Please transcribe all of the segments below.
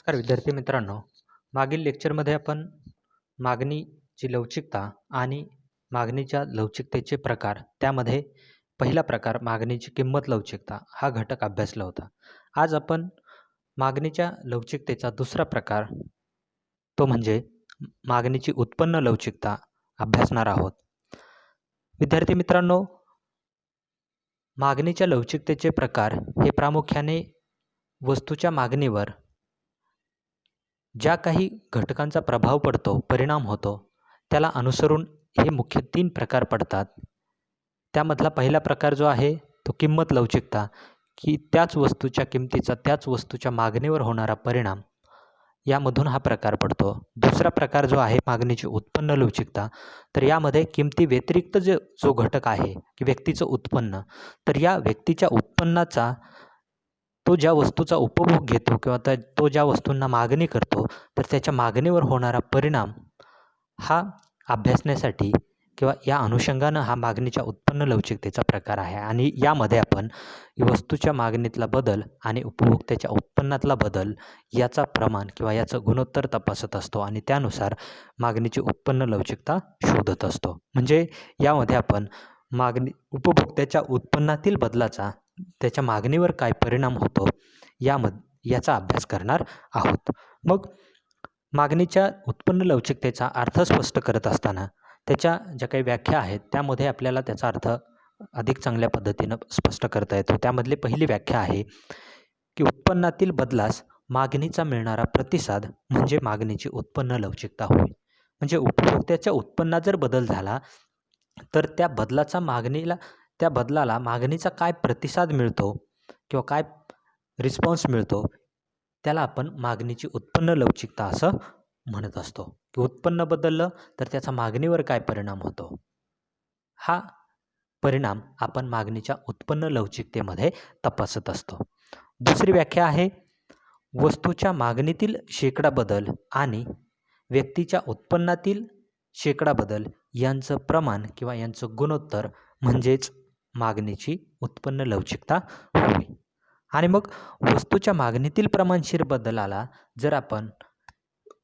नमस्कार विद्यार्थी मित्रांनो, मागील लेक्चरमध्ये आपण मागणीची लवचिकता आणि मागणीच्या लवचिकतेचे प्रकार, त्यामध्ये पहिला प्रकार मागणीची किंमत लवचिकता हा घटक अभ्यासला होता. आज आपण मागणीच्या लवचिकतेचा दुसरा प्रकार, तो म्हणजे मागणीची उत्पन्न लवचिकता अभ्यासणार आहोत. विद्यार्थी मित्रांनो, मागणीच्या लवचिकतेचे प्रकार हे प्रामुख्याने वस्तूच्या मागणीवर ज्या काही घटकांचा प्रभाव पडतो, परिणाम होतो, त्याला अनुसरून हे मुख्य 3 प्रकार पडतात. त्यामधला पहिला प्रकार जो आहे तो किंमत लवचिकता, की त्याच वस्तूच्या किमतीचा त्याच वस्तूच्या मागणीवर होणारा परिणाम, यामधून हा प्रकार पडतो. दुसरा प्रकार जो आहे मागणीची उत्पन्न लवचिकता, तर यामध्ये किमती व्यतिरिक्त जो घटक आहे की व्यक्तीचं उत्पन्न, तर या व्यक्तीच्या उत्पन्नाचा तो ज्या वस्तूचा उपभोग घेतो किंवा तो ज्या वस्तूंना मागणी करतो, तर त्याच्या मागणीवर होणारा परिणाम हा अभ्यासण्यासाठी किंवा या अनुषंगानं हा मागणीच्या उत्पन्न लवचिकतेचा प्रकार आहे. आणि यामध्ये आपण वस्तूच्या मागणीतला बदल आणि उपभोक्त्याच्या उत्पन्नातला बदल याचा प्रमाण किंवा याचं गुणोत्तर तपासत असतो आणि त्यानुसार मागणीची उत्पन्न लवचिकता शोधत असतो. म्हणजे यामध्ये आपण उपभोक्त्याच्या उत्पन्नातील बदलाचा त्याच्या मागणीवर काय परिणाम होतो याचा अभ्यास करणार आहोत. मग मागणीच्या उत्पन्न लवचिकतेचा अर्थ स्पष्ट करत असताना त्याच्या ज्या काही व्याख्या आहेत, त्यामध्ये आपल्याला त्याचा अर्थ अधिक चांगल्या पद्धतीनं स्पष्ट करता येतो. त्यामधली पहिली व्याख्या आहे की उत्पन्नातील बदलास मागणीचा मिळणारा प्रतिसाद म्हणजे मागणीची उत्पन्न लवचिकता होय. म्हणजे उपभोक्त्याच्या उत्पन्नात जर बदल झाला, तर त्या बदलाला मागणीचा काय प्रतिसाद मिळतो किंवा काय रिस्पॉन्स मिळतो, त्याला आपण मागणीची उत्पन्न लवचिकता असं म्हणत असतो. की उत्पन्न बदललं तर त्याचा मागणीवर काय परिणाम होतो, हा परिणाम आपण मागणीच्या उत्पन्न लवचिकतेमध्ये तपासत असतो. दुसरी व्याख्या आहे वस्तूच्या मागणीतील शेकडा बदल आणि व्यक्तीच्या उत्पन्नातील शेकडा बदल यांचं प्रमाण किंवा यांचं गुणोत्तर म्हणजेच मागणीची उत्पन्न लवचिकता होय. आणि मग वस्तूच्या मागणीतील प्रमाणशीर बदलाला जर आपण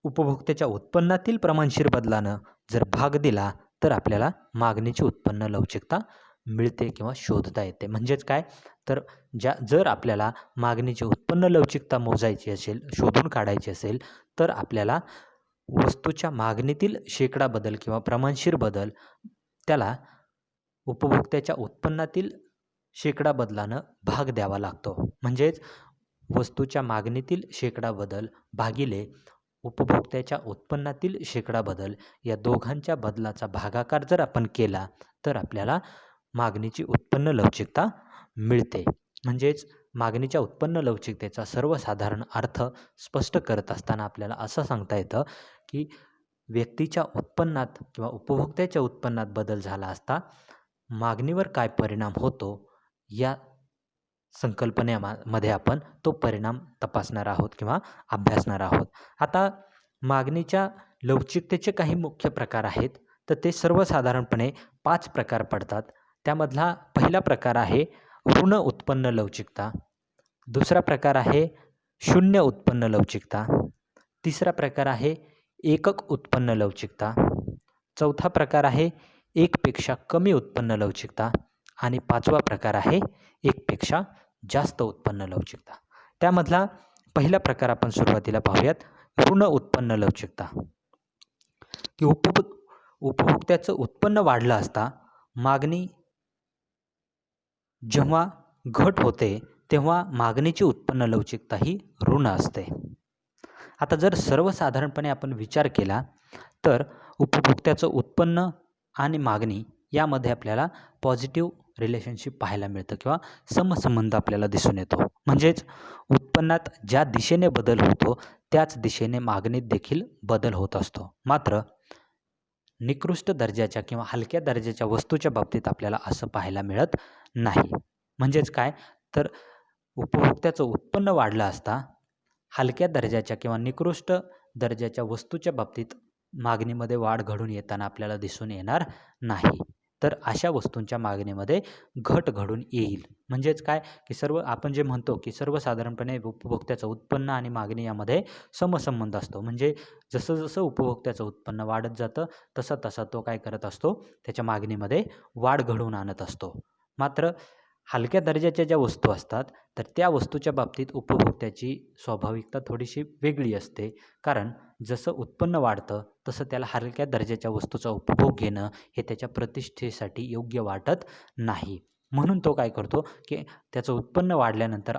उपभोक्त्याच्या उत्पन्नातील प्रमाणशीर बदलानं जर भाग दिला, तर आपल्याला मागणीची उत्पन्न लवचिकता मिळते किंवा शोधता येते. म्हणजेच काय, तर जर आपल्याला मागणीची उत्पन्न लवचिकता मोजायची असेल, शोधून काढायची असेल, तर आपल्याला वस्तूच्या मागणीतील शेकडा बदल किंवा प्रमाणशीर बदल त्याला उपभोक्त्याच्या उत्पन्नातील शेकडा बदलानं भाग द्यावा लागतो. म्हणजेच वस्तूच्या मागणीतील शेकडा बदल भागिले उपभोक्त्याच्या उत्पन्नातील शेकडा बदल या दोघांच्या बदलाचा भागाकार जर आपण केला, तर आपल्याला मागणीची उत्पन्न लवचिकता मिळते. म्हणजेच मागणीच्या उत्पन्न लवचिकतेचा सर्वसाधारण अर्थ स्पष्ट करत असताना आपल्याला असं सांगता येतं की व्यक्तीच्या उत्पन्नात किंवा उपभोक्त्याच्या उत्पन्नात बदल झाला असता मागणीवर काय परिणाम होतो, या संकल्पनेमध्ये आपण तो परिणाम तपासणार आहोत किंवा अभ्यासणार आहोत. आता मागणीच्या लवचिकतेचे काही मुख्य प्रकार आहेत, तर ते सर्वसाधारणपणे 5 प्रकार पडतात. त्यामधला पहिला प्रकार आहे ऋण उत्पन्न लवचिकता. दुसरा प्रकार आहे शून्य उत्पन्न लवचिकता. तिसरा प्रकार आहे एकक उत्पन्न लवचिकता. चौथा प्रकार आहे एकपेक्षा कमी उत्पन्न लवचिकता. आणि 5वा प्रकार आहे एकपेक्षा जास्त उत्पन्न लवचिकता. त्यामधला पहिला प्रकार आपण सुरुवातीला पाहूयात, ऋण उत्पन्न लवचिकता. की उपभोक्त्याचं उत्पन्न वाढलं असता मागणी जेव्हा घट होते, तेव्हा मागणीची उत्पन्न लवचिकता ही ऋण असते. आता जर सर्वसाधारणपणे आपण विचार केला, तर उपभोक्त्याचं उत्पन्न आणि मागणी यामध्ये आपल्याला पॉझिटिव्ह रिलेशनशिप पाहायला मिळतं किंवा समसंबंध आपल्याला दिसून येतो. म्हणजेच उत्पन्नात ज्या दिशेने बदल होतो, त्याच दिशेने मागणीत देखील बदल होत असतो. मात्र निकृष्ट दर्जाच्या किंवा हलक्या दर्जाच्या वस्तूच्या बाबतीत आपल्याला असं पाहायला मिळत नाही. म्हणजेच काय, तर उपभोक्त्याचं उत्पन्न वाढलं असता हलक्या दर्जाच्या किंवा निकृष्ट दर्जाच्या वस्तूच्या बाबतीत मागणीमध्ये वाढ घडून येताना आपल्याला दिसून येणार नाही. तर अशा वस्तूंच्या मागणीमध्ये घट घडून येईल. म्हणजेच काय, की आपण जे म्हणतो की सर्वसाधारणपणे उपभोक्त्याचं उत्पन्न आणि मागणी यामध्ये समसंबंध असतो. म्हणजे जसं उपभोक्त्याचं उत्पन्न वाढत जातं तसा तो काय करत असतो, त्याच्या मागणीमध्ये वाढ घडवून आणत असतो. मात्र हलक्या दर्जाच्या ज्या वस्तू असतात, तर त्या वस्तूच्या बाबतीत उपभोक्त्याची स्वाभाविकता थोडीशी वेगळी असते. कारण जसं उत्पन्न वाढतं, तसं त्याला हलक्या दर्जाच्या वस्तूचा उपभोग घेणं हे त्याच्या प्रतिष्ठेसाठी योग्य वाटत नाही. म्हणून तो काय करतो, की त्याचं उत्पन्न वाढल्यानंतर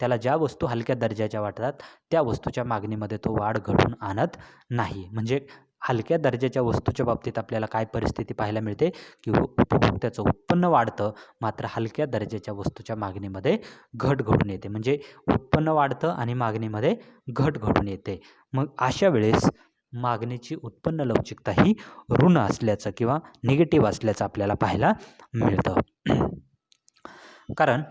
त्याला ज्या वस्तू हलक्या दर्जाच्या वाटतात, त्या वस्तूच्या मागणीमध्ये तो वाढ घडवून आणत नाही. म्हणजे हलक्या दर्जाच्या वस्तूच्या बाबतीत आपल्याला काय परिस्थिती पाहायला मिळते, की उपभोक्त्याचं उत्पन्न वाढतं, मात्र हलक्या दर्जाच्या वस्तूच्या मागणीमध्ये घट घडून येते. म्हणजे उत्पन्न वाढतं आणि मागणीमध्ये घट घडून येते. मग अशा वेळेस मागणीची उत्पन्न लवचिकता ही ऋण असल्याचं किंवा निगेटिव्ह असल्याचं आपल्याला पाहायला मिळतं. कारण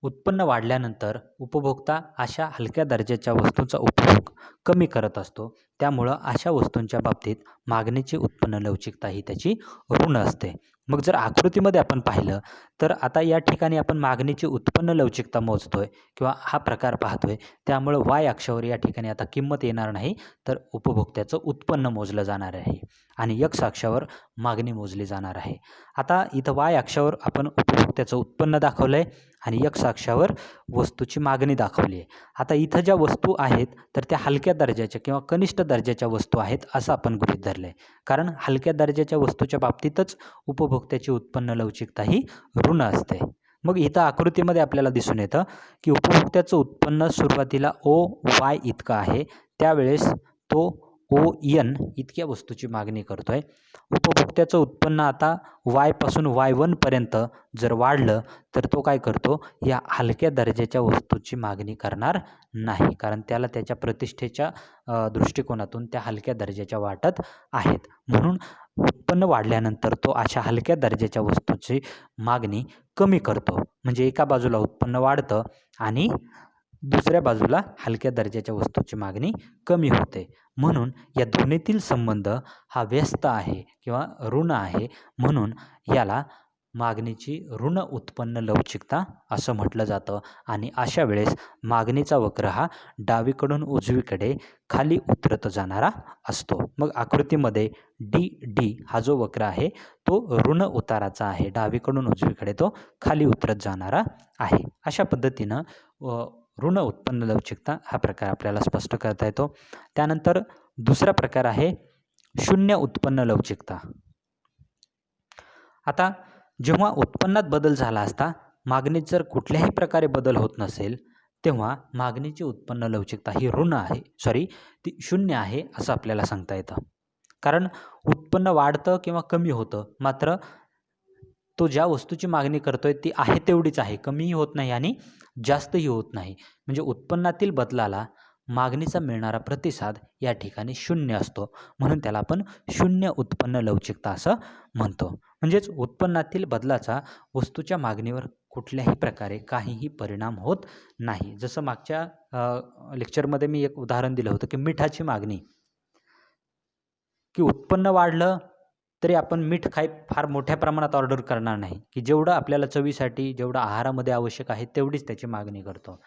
उत्पन्न वाढल्यानंतर उपभोक्ता अशा हलक्या दर्जाच्या वस्तूंचा उपभोग कमी करत असतो. त्यामुळं अशा वस्तूंच्या बाबतीत मागणीची उत्पन्न लवचिकता ही त्याची ऋण असते. मग जर आकृतीमध्ये आपण पाहिलं तर आता या ठिकाणी आपण मागणीची उत्पन्न लवचिकता मोजतोय किंवा हा प्रकार पाहतोय. त्यामुळं वाय अक्षावर या ठिकाणी आता किंमत येणार नाही, तर उपभोक्त्याचं उत्पन्न मोजलं जाणार आहे आणि एक्स अक्षावर मागणी मोजली जाणार आहे. आता इथं वाय अक्षावर आपण उपभोक्त्याचं उत्पन्न दाखवलं आहे आणि एक्स अक्षावर वस्तूची मागणी दाखवली आहे. आता इथं ज्या वस्तू आहेत तर त्या हलक्या दर्जाच्या किंवा कनिष्ठ दर्जाच्या वस्तू आहेत असं आपण गृहीत धरलं आहे. कारण हलक्या दर्जाच्या वस्तूच्या बाबतीतच उपभोक्त्याची उत्पन्न लवचिकता ही ऋण असते. मग इथं आकृतीमध्ये आपल्याला दिसून येतं की उपभोक्त्याचं उत्पन्न सुरुवातीला OY इतकं आहे, त्यावेळेस तो ON इतक्या वस्तूची मागणी करतोय. उपभोक्त्याचं उत्पन्न आता पासून Y1 पर्यंत जर वाढलं तर तो काय करतो, या हलक्या दर्जाच्या वस्तूची मागणी करणार नाही. कारण त्याला त्याच्या प्रतिष्ठेच्या दृष्टिकोनातून त्या हलक्या दर्जाच्या वाटत आहेत. म्हणून उत्पन्न वाढल्यानंतर तो अशा हलक्या दर्जाच्या वस्तूची मागणी कमी करतो. म्हणजे एका बाजूला उत्पन्न वाढतं आणि दुसऱ्या बाजूला हलक्या दर्जाच्या वस्तूची मागणी कमी होते. म्हणून या दोन्हीतील संबंध हा व्यस्त आहे किंवा ऋण आहे. म्हणून याला मागणीची ऋण उत्पन्न लवचिकता असं म्हटलं जातं. आणि अशा वेळेस मागणीचा वक्र हा डावीकडून उजवीकडे खाली उतरत जाणारा असतो. मग आकृतीमध्ये DD हा जो वक्र आहे तो ऋण उताराचा आहे. डावीकडून उजवीकडे तो खाली उतरत जाणारा आहे. अशा पद्धतीनं ऋण उत्पन्न लवचिकता हा प्रकार आपल्याला स्पष्ट करता येतो. त्यानंतर दुसरा प्रकार आहे शून्य उत्पन्न लवचिकता. आता जेव्हा उत्पन्नात बदल झाला असता मागणीत जर कुठल्याही प्रकारे बदल होत नसेल, तेव्हा मागणीची उत्पन्न लवचिकता ही ती शून्य आहे असं आपल्याला सांगता येतं. कारण उत्पन्न वाढतं किंवा कमी होतं, मात्र तो ज्या वस्तूची मागणी करतोय ती आहे तेवढीच आहे, कमीही होत नाही आणि जास्तही होत नाही. म्हणजे उत्पन्नातील बदलाला मागणीचा मिळणारा प्रतिसाद या ठिकाणी शून्य असतो. म्हणून त्याला आपण शून्य उत्पन्न लवचिकता असं म्हणतो. म्हणजेच उत्पन्नातील बदलाचा वस्तूच्या मागणीवर कुठल्याही प्रकारे काहीही परिणाम होत नाही. जसं मागच्या लेक्चरमध्ये मी एक उदाहरण दिलं होतं की मिठाची मागणी, की उत्पन्न वाढलं तरी आपण मीठ फार मोठ्या प्रमाणात ऑर्डर करणार नाही, की जेवढं आपल्याला चवीसाठी जेवढं आहारामध्ये आवश्यक आहे तेवढीच त्याची मागणी करतो.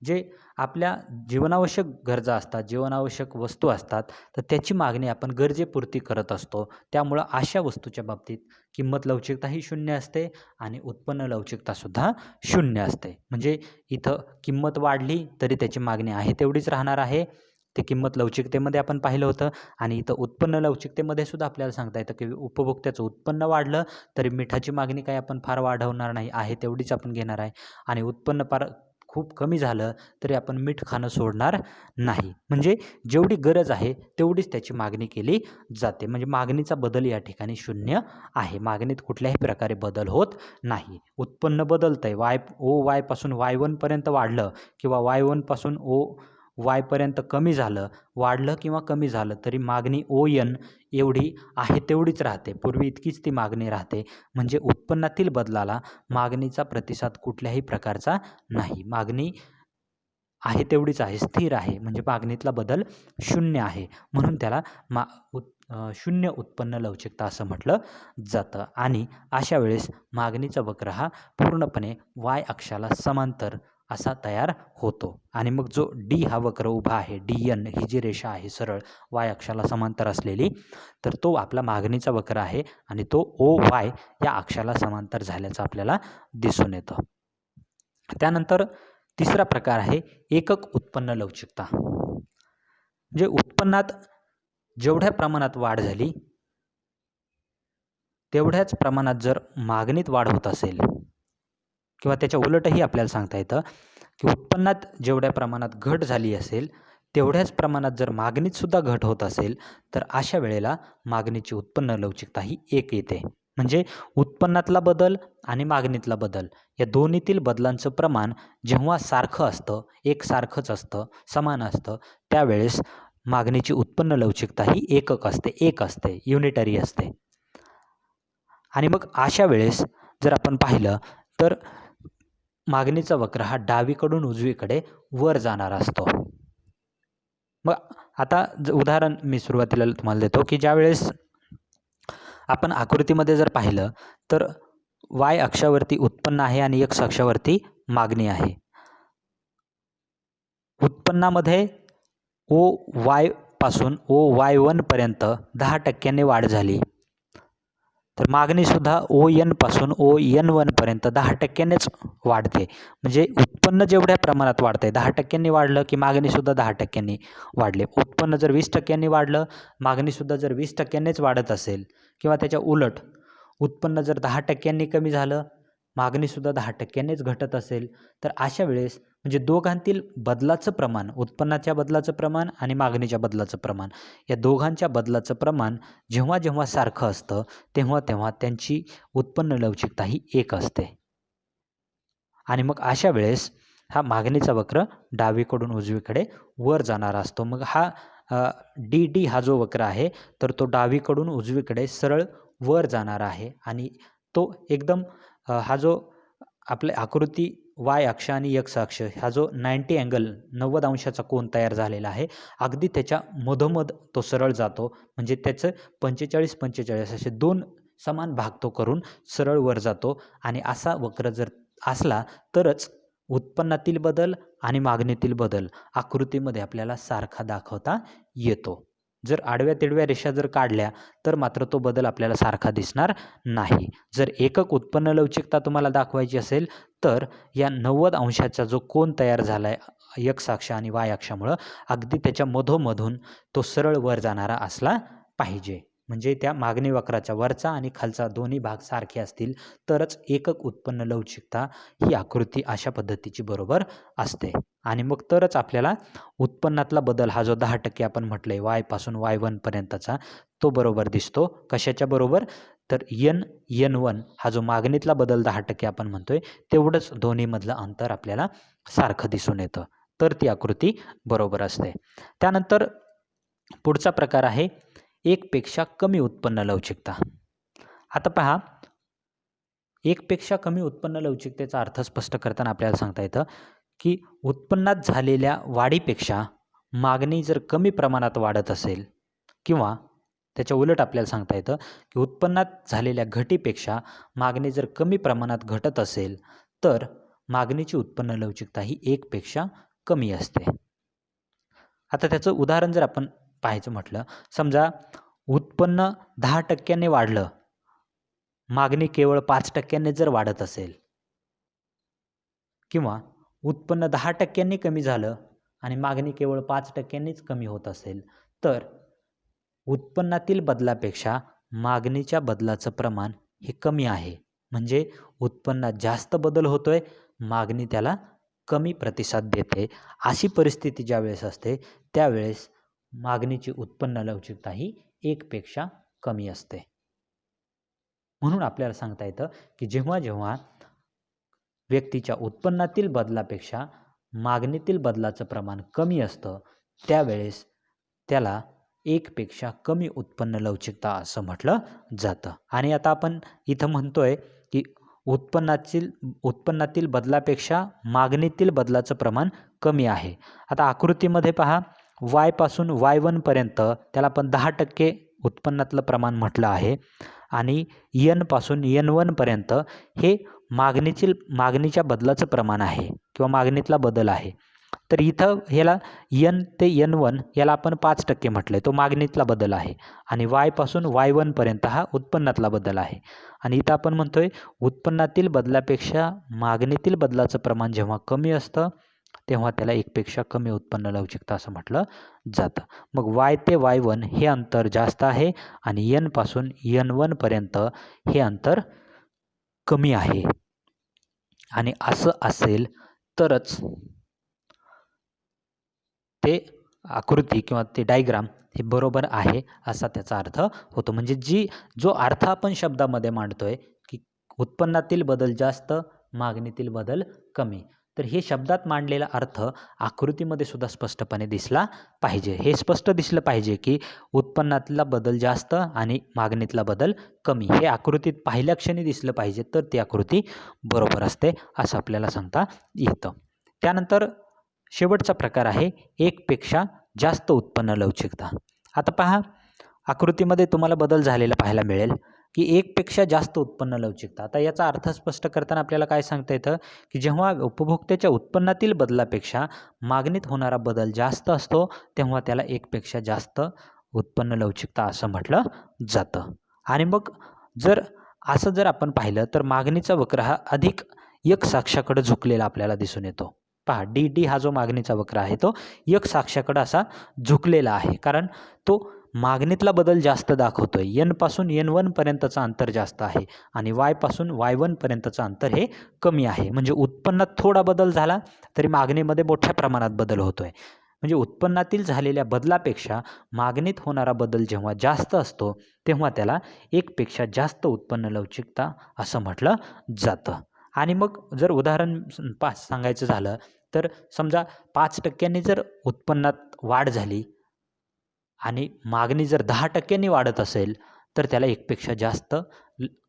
जे आपल्या जीवनावश्यक गरजा असतात, जीवनावश्यक वस्तू असतात, तर त्याची मागणी आपण गरजेपुरती करत असतो. त्यामुळं अशा वस्तूच्या बाबतीत किंमत लवचिकताही शून्य असते आणि उत्पन्न लवचिकतासुद्धा शून्य असते. म्हणजे इथं किंमत वाढली तरी त्याची मागणी आहे तेवढीच राहणार आहे. ते किंमत लवचिकतेमध्ये आपण पाहिलं होतं. आणि इथं उत्पन्न लवचिकतेमध्ये सुद्धा आपल्याला सांगता येतं की उपभोक्त्याचं उत्पन्न वाढलं तरी मिठाची मागणी काही आपण फार वाढवणार नाही, आहे तेवढीच आपण घेणार आहे. आणि उत्पन्न खूप कमी झालं तरी आपण मीठ खाणं सोडणार नाही. म्हणजे जेवढी गरज आहे तेवढीच त्याची मागणी केली जाते. म्हणजे मागणीचा बदल या ठिकाणी शून्य आहे. मागणीत कुठल्याही प्रकारे बदल होत नाही. उत्पन्न बदलतंय, OY पासून Y1 पर्यंत वाढलं किंवा Y1 पासून OY पर्यंत कमी झालं, वाढलं किंवा कमी झालं तरी मागणी ON एवढी आहे तेवढीच राहते. पूर्वी इतकीच ती मागणी राहते. म्हणजे उत्पन्नातील बदलाला मागणीचा प्रतिसाद कुठल्याही प्रकारचा नाही. मागणी आहे तेवढीच आहे, स्थिर आहे. म्हणजे मागणीतला बदल शून्य आहे. म्हणून त्याला शून्य उत्पन्न लवचिकता असं म्हटलं जातं. आणि अशा वेळेस मागणीचा वक्र हा पूर्णपणे वाय अक्षाला समांतर असा तयार होतो. आणि मग जो डी हा वक्र उभा आहे, DN ही जी रेषा आहे सरळ वाय अक्षाला समांतर असलेली, तर तो आपला मागणीचा वक्र आहे आणि तो OY या अक्षाला समांतर झाल्याचं आपल्याला दिसून येतं. त्यानंतर तिसरा प्रकार आहे एकक उत्पन्न लवचिकता. म्हणजे उत्पन्नात जेवढ्या प्रमाणात वाढ झाली तेवढ्याच प्रमाणात जर मागणीत वाढ होत असेल किंवा त्याच्या उलटही आपल्याला सांगता येतं की उत्पन्नात जेवढ्या प्रमाणात घट झाली असेल तेवढ्याच प्रमाणात जर मागणीतसुद्धा घट होत असेल तर अशा वेळेला मागणीची उत्पन्न लवचिकता ही एक येते. म्हणजे उत्पन्नातला बदल आणि मागणीतला बदल या दोन्हीतील बदलांचं प्रमाण जेव्हा सारखं असतं, एकसारखंच असतं, समान असतं, त्यावेळेस मागणीची उत्पन्न लवचिकता ही एकक असते, एक असते, युनिटरी असते. आणि मग अशा वेळेस जर आपण पाहिलं तर मागणीचा वक्र हा डावीकडून उजवीकडे वर जाणारा असतो. मग आता उदाहरण मी सुरुवातीला तुम्हाला देतो की ज्यावेळेस आपण आकृतीमध्ये जर पाहिलं तर वाय अक्षावरती उत्पन्न आहे आणि एक्स अक्षावरती मागणी आहे. उत्पन्नामध्ये OY पासून OY1 पर्यंत 10% वाढ झाली, तर मागणीसुद्धा ON पासून ON1 पर्यंत 10%नेच वाढते. म्हणजे उत्पन्न जेवढ्या प्रमाणात वाढते 10%नी वाढलं की मागणीसुद्धा 10%नी वाढले. उत्पन्न जर 20%नी वाढलं, मागणीसुद्धा जर 20%नेच वाढत असेल किंवा त्याच्या उलट उत्पन्न जर 10%नी कमी झालं, मागणीसुद्धा 10%नेच घटत असेल, तर अशा वेळेस म्हणजे दोघांतील बदलाचं प्रमाण, उत्पन्नाच्या बदलाचं प्रमाण आणि मागणीच्या बदलाचं प्रमाण, या दोघांच्या बदलाचं प्रमाण जेव्हा जेव्हा सारखं असतं तेव्हा तेव्हा त्यांची उत्पन्न लवचिकता ही एक असते. आणि मग अशा वेळेस हा मागणीचा वक्र डावीकडून उजवीकडे वर जाणारा असतो. मग हा DD हा जो वक्र आहे तर तो डावीकडून उजवीकडे सरळ वर जाणारा आहे आणि तो एकदम हा जो आपल्या आकृती वाय अक्ष आणि एक्स अक्ष हा जो 90 अँगल 90 अंशाचा कोन तयार झालेला आहे, अगदी त्याच्या मधोमध तो सरळ जातो. म्हणजे त्याचं 45-45 असे दोन समान भाग तो करून सरळ वर जातो. आणि असा वक्र जर असला तरच उत्पन्नातील बदल आणि मागणीतील बदल आकृतीमध्ये आपल्याला सारखा दाखवता येतो. जर आडव्या तिडव्या रेषा जर काढल्या तर मात्र तो बदल आपल्याला सारखा दिसणार नाही. जर एकक उत्पन्न लवचिकता तुम्हाला दाखवायची असेल तर या 90 अंशाचा जो कोन तयार झाला आहे एक्स अक्ष आणि वाय अक्षामुळं, अगदी त्याच्या मधोमधून तो सरळ वर जाणारा असला पाहिजे. म्हणजे त्या मागणी वक्राच्या वरचा आणि खालचा दोन्ही भाग सारखे असतील तरच एकक उत्पन्न लवचिकता ही आकृती अशा पद्धतीची बरोबर असते. आणि मग तरच आपल्याला उत्पन्नातला बदल हा जो 10% आपण म्हटलं आहे वाय पासून Y1 पर्यंतचा, तो बरोबर दिसतो. कशाच्या बरोबर? तर N1 हा जो मागणीतला बदल 10% आपण म्हणतोय तेवढंच दोन्हीमधलं अंतर आपल्याला सारखं दिसून येतं, तर ती आकृती बरोबर असते. त्यानंतर पुढचा प्रकार आहे एकपेक्षा कमी उत्पन्न लवचिकता. आता पहा, एकपेक्षा कमी उत्पन्न लवचिकतेचा अर्थ स्पष्ट करताना आपल्याला सांगता येतं की उत्पन्नात झालेल्या वाढीपेक्षा मागणी जर कमी प्रमाणात वाढत असेल किंवा त्याच्या उलट आपल्याला सांगता येतं की उत्पन्नात झालेल्या घटीपेक्षा मागणी जर कमी प्रमाणात घटत असेल तर मागणीची उत्पन्न लवचिकता ही एकपेक्षा कमी असते. आता त्याचं उदाहरण जर आपण पाहायचं म्हटलं, समजा उत्पन्न 10%ने वाढलं, मागणी केवळ 5%ने जर वाढत असेल किंवा उत्पन्न 10%नी कमी झालं आणि मागणी केवळ 5%नीच कमी होत असेल, तर उत्पन्नातील बदलापेक्षा मागणीच्या बदलाचं प्रमाण हे कमी आहे. म्हणजे उत्पन्नात जास्त बदल होतोय, मागणी त्याला कमी प्रतिसाद देते. अशी परिस्थिती ज्यावेळेस असते त्यावेळेस मागणीची उत्पन्न लवचिकता ही एकपेक्षा कमी असते. म्हणून आपल्याला सांगता येतं की जेव्हा जेव्हा व्यक्तीच्या उत्पन्नातील बदलापेक्षा मागणीतील बदलाचं प्रमाण कमी असतं त्यावेळेस त्याला एकपेक्षा कमी उत्पन्न लवचिकता असं म्हटलं जातं. आणि आता आपण इथं म्हणतोय की उत्पन्नातील बदलापेक्षा मागणीतील बदलाचं प्रमाण कमी आहे. आता आकृतीमध्ये पहा, वाय पासून Y1 पर्यंत त्याला आपण 10% उत्पन्नातलं प्रमाण म्हटलं आहे आणि N पासून N1 पर्यंत हे मागणीच्या बदलाचं प्रमाण आहे किंवा मागणीतला बदल आहे. तर इथं ह्याला N ते N1 याला आपण 5% म्हटलं आहे, तो मागणीतला बदल आहे आणि Y पासून Y1 पर्यंत हा उत्पन्नातला बदल आहे. आणि इथं आपण म्हणतोय उत्पन्नातील बदलापेक्षा मागणीतील बदलाचं प्रमाण जेव्हा कमी असतं तेव्हा त्याला 1 पेक्षा कमी उत्पन्न लवचिकता असं म्हटलं जातं. मग Y ते Y1 हे अंतर जास्त आहे आणि N पासून N1 पर्यंत हे अंतर कमी आहे आणि असं असेल तरच ते आकृती किंवा ते डायग्राम हे बरोबर आहे असा त्याचा अर्थ होतो. म्हणजे जो अर्थ आपण शब्दामध्ये मांडतोय की उत्पन्नातील बदल जास्त, मागणीतील बदल कमी, तर हे शब्दात मांडलेला अर्थ आकृतीमध्ये सुद्धा स्पष्टपणे दिसला पाहिजे. हे स्पष्ट दिसलं पाहिजे की उत्पन्नातला बदल जास्त आणि मागणीतला बदल कमी, हे आकृतीत पाहिल्या क्षणी दिसलं पाहिजे, तर ती आकृती बरोबर असते असं आपल्याला सांगता येतं. त्यानंतर शेवटचा प्रकार आहे 1 पेक्षा जास्त उत्पन्न लवचिकता. आता पहा, आकृतीमध्ये तुम्हाला बदल झालेला पाहायला मिळेल की 1 पेक्षा जास्त उत्पन्न लवचिकता. आता याचा अर्थ स्पष्ट करताना आपल्याला काय सांगता येतं की जेव्हा उपभोक्त्याच्या उत्पन्नातील बदलापेक्षा मागणीत होणारा बदल जास्त असतो तेव्हा त्याला 1 पेक्षा जास्त उत्पन्न लवचिकता असं म्हटलं जातं. आणि मग जर आपण पाहिलं तर मागणीचा वक्र हा अधिक x अक्षाकडे झुकलेला आपल्याला दिसून येतो. पहा, डी हा जो मागणीचा वक्र आहे तो x अक्षाकडे असा झुकलेला आहे, कारण तो मागणीतला बदल जास्त दाखवतोय. N पासून N1 पर्यंतचं अंतर जास्त आहे आणि Y पासून Y1 पर्यंतचं अंतर हे कमी आहे. म्हणजे उत्पन्नात थोडा बदल झाला तरी मागणीमध्ये मोठ्या प्रमाणात बदल होतोय. म्हणजे उत्पन्नातील झालेल्या बदलापेक्षा मागणीत होणारा बदल जेव्हा जास्त असतो तेव्हा त्याला 1 पेक्षा जास्त उत्पन्न लवचिकता असं म्हटलं जातं. आणि मग जर उदाहरण सांगायचं झालं तर समजा 5% जर उत्पन्नात वाढ झाली आणि मागणी जर 10% वाढत असेल तर त्याला 1 पेक्षा जास्त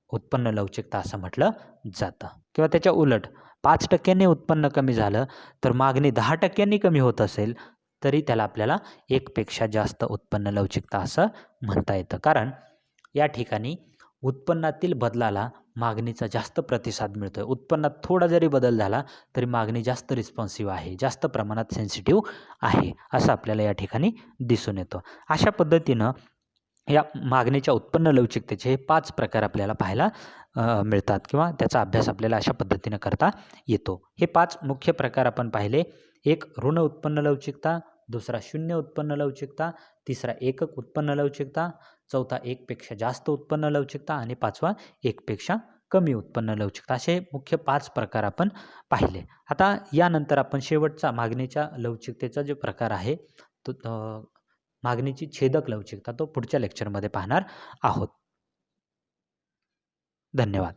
उत्पन्न लवचिकता असं म्हटलं जातं. किंवा त्याच्या उलट 5% उत्पन्न कमी झालं तर मागणी 10% कमी होत असेल तरी त्याला आपल्याला 1 पेक्षा जास्त उत्पन्न लवचिकता असं म्हणता येतं. कारण या ठिकाणी उत्पन्नातील बदलाला मागणीचा जास्त प्रतिसाद मिळतोय. उत्पन्नात थोडा जरी बदल झाला तरी मागणी जास्त रिस्पॉन्सिव्ह आहे, जास्त प्रमाणात सेन्सिटिव्ह आहे असं आपल्याला या ठिकाणी दिसून येतं. अशा पद्धतीनं या मागणीच्या उत्पन्न लवचिकतेचे हे 5 प्रकार आपल्याला पाहायला मिळतात किंवा त्याचा अभ्यास आपल्याला अशा पद्धतीनं करता येतो. हे 5 मुख्य प्रकार आपण पाहिले. एक ऋण उत्पन्न लवचिकता, दुसरा शून्य उत्पन्न लवचिकता, तिसरा एकक उत्पन्न लवचिकता, चौथा 1 पेक्षा जास्त उत्पन्न लवचिकता आणि पाचवा 1 पेक्षा कमी उत्पन्न लवचिकता, असे मुख्य 5 प्रकार आपण पाहिले. आता यानंतर आपण शेवटचा मागणीच्या लवचिकतेचा जो प्रकार आहे तो मागणीची छेदक लवचिकता, तो पुढच्या लेक्चरमध्ये पाहणार आहोत. धन्यवाद.